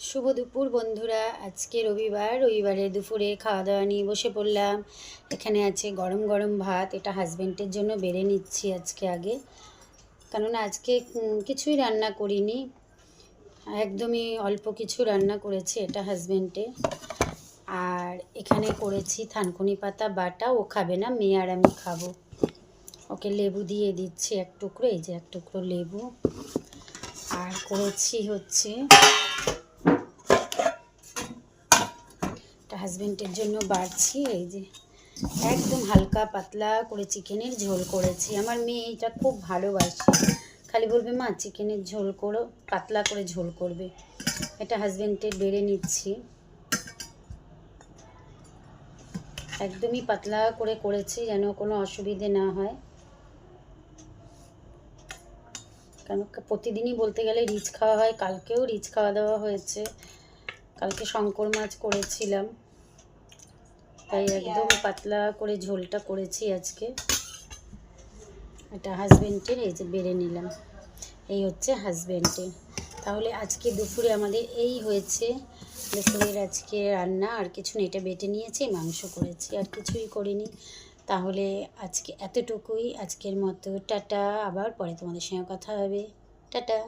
শুভ দুপুর বন্ধুরা। আজকে রবিবারে দুপুরে খাওয়া দাওয়া নিয়ে বসে পড়লাম। এখানে আছে গরম গরম ভাত, এটা হাজব্যান্ডের জন্য বেড়ে নিচ্ছি আজকে আগে, কেননা আজকে কিছুই রান্না করিনি, একদমই অল্প কিছু রান্না করেছি, এটা হাজব্যান্ডে। আর এখানে করেছি থানকুনি পাতা বাটা, ও খাবে না, মেয়ে আর আমি খাবো। ওকে লেবু দিয়ে দিচ্ছি এক টুকরো, এই যে এক টুকরো লেবু। আর করেছি হচ্ছে হাজব্যান্ডের জন্য বাড়ছি, এই যে একদম হালকা পাতলা করে চিকেনের ঝোল করেছি। আমার মেয়ে এটা খুব ভালোবাসে, খালি বলবে মা চিকেনের ঝোল করো, পাতলা করে ঝোল করবে। এটা হাজব্যান্ডের বেড়ে নিচ্ছি, একদমই পাতলা করে করেছি যেন কোনো অসুবিধে না হয়, কেন প্রতিদিনই বলতে গেলে রিচ খাওয়া হয়। কালকেও রিচ খাওয়া দাওয়া হয়েছে, কালকে শঙ্কর মাছ করেছিলাম, তাই একদম পাতলা করে ঝোলটা করেছি আজকে। এটা হাজব্যান্ডের, এই যে বেড়ে নিলাম, এই হচ্ছে হাজব্যান্ডের। তাহলে আজকে দুপুরে আমাদের এই হয়েছে দুপুরের আজকে রান্না, আর কিছু না, এটা বেটে নিয়েছি, মাংস করেছি, আর কিছুই করিনি। তাহলে আজকে এতটুকুই আজকের মতো, টাটা। আবার পরে তোমাদের সঙ্গে কথা হবে, টাটা।